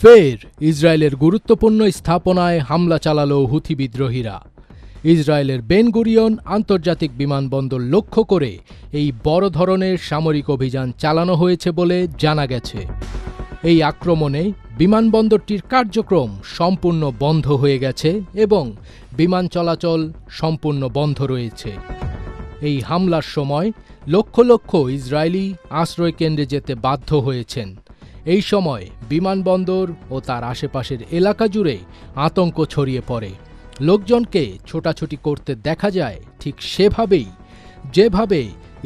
ফের ইসরায়েলের গুরুত্বপূর্ণ স্থাপনায় হামলা চালালো হুথি বিদ্রোহীরা। ইসরায়েলের বেন গুরিয়ন আন্তর্জাতিক বিমানবন্দর লক্ষ্য করে এই বড় ধরনের সামরিক অভিযান চালানো হয়েছে বলে জানা গেছে। এই আক্রমণে বিমানবন্দরটির কার্যক্রম সম্পূর্ণ বন্ধ হয়ে গেছে এবং বিমান চলাচল সম্পূর্ণ বন্ধ রয়েছে। এই হামলার সময় লক্ষ লক্ষ ইসরায়েলি আশ্রয়কেন্দ্রে যেতে বাধ্য হয়েছেন। এই সময় বিমানবন্দর ও তার আশেপাশের এলাকা জুড়ে আতঙ্ক ছড়িয়ে পড়ে। লোকজনকে ছোটাছুটি করতে দেখা যায় ঠিক সেভাবেই যেভাবে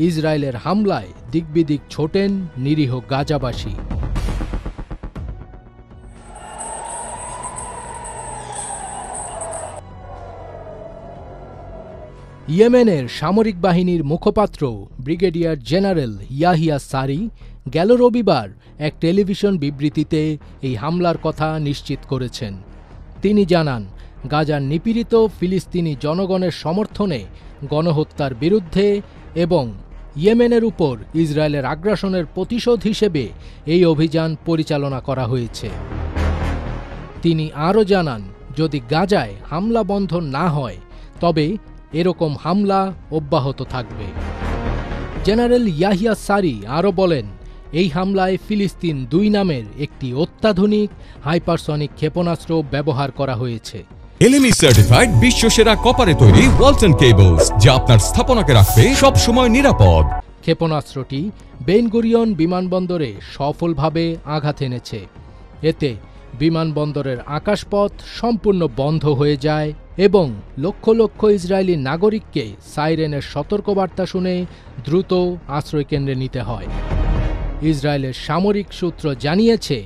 ইসরায়েলের হামলায় দিকবিদিক ছোটেন নিরীহ গাজাবাসী। ইয়েমেনের সামরিক বাহিনীর মুখপাত্র ব্রিগেডিয়ার জেনারেল ইয়াহিয়া সারি গেল রবিবার এক টেলিভিশন বিবৃতিতে এই হামলার কথা নিশ্চিত করেছেন। তিনি জানান, গাজার নিপীড়িত ফিলিস্তিনি জনগণের সমর্থনে গণহত্যার বিরুদ্ধে এবং ইয়েমেনের উপর ইসরায়েলের আগ্রাসনের প্রতিশোধ হিসেবে এই অভিযান পরিচালনা করা হয়েছে। তিনি আরও জানান, যদি গাজায় হামলা বন্ধ না হয় তবে এরকম হামলা অব্যাহত থাকবে। জেনারেল ইয়াহিয়া সারি আরও বলেন, এই হামলায় ফিলিস্তিন ২ নামের একটি অত্যাধুনিক হাইপারসনিক ক্ষেপণাস্ত্র ব্যবহার করা হয়েছে। এলএমই সার্টিফাইড বিশ্বসেরা কপারে তৈরি ওয়ালটন কেবলস, যা আপনার স্থাপনাকে রাখবে সব সময় নিরাপদ। ক্ষেপণাস্ত্রটি বেন গুরিয়ন বিমানবন্দরে সফলভাবে আঘাত এনেছে। এতে বিমানবন্দরের আকাশপথ সম্পূর্ণ বন্ধ হয়ে যায় এবং লক্ষ লক্ষ ইসরায়েলি নাগরিককে সাইরেনের সতর্কবার্তা শুনে দ্রুত আশ্রয়কেন্দ্রে নিতে হয়। ইসরায়েলের সামরিক সূত্র জানিয়েছে,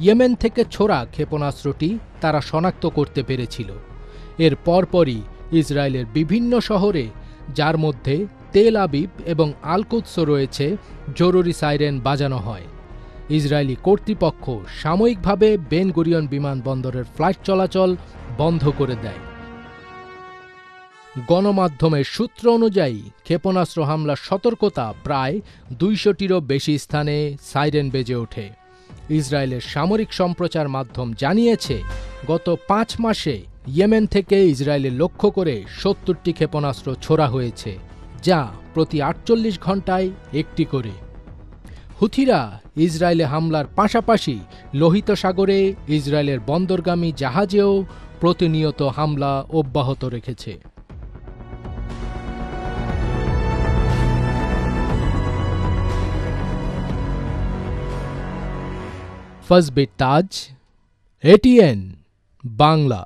ইয়েমেন থেকে ছোড়া ক্ষেপণাস্ত্রটি তারা শনাক্ত করতে পেরেছিল। এর পরপরই ইসরায়েলের বিভিন্ন শহরে, যার মধ্যে তেল আবিব এবং আল কুদস রয়েছে, জরুরি সাইরেন বাজানো হয়। ইসরায়েলি কর্তৃপক্ষ সাময়িকভাবে বেন গুরিয়ন বিমানবন্দরের ফ্লাইট চলাচল বন্ধ করে দেয়। গণমাধ্যমের সূত্র অনুযায়ী ক্ষেপণাস্ত্র হামলার সতর্কতা প্রায় ২০০টিরও বেশি স্থানে সাইরেন বেজে ওঠে। ইসরায়েলের সামরিক সম্প্রচার মাধ্যম জানিয়েছে, গত ৫ মাসে ইয়েমেন থেকে ইসরায়েলের লক্ষ্য করে ৭০টি ক্ষেপণাস্ত্র ছোড়া হয়েছে, যা প্রতি ৪৮ ঘণ্টায় একটি করে। হুথিরা ইসরায়েলে হামলার পাশাপাশি লোহিত সাগরে ইসরায়েলের বন্দরগামী জাহাজেও প্রতিনিয়ত হামলা অব্যাহত রেখেছে। ফজবে তাজ, এটিএন বাংলা।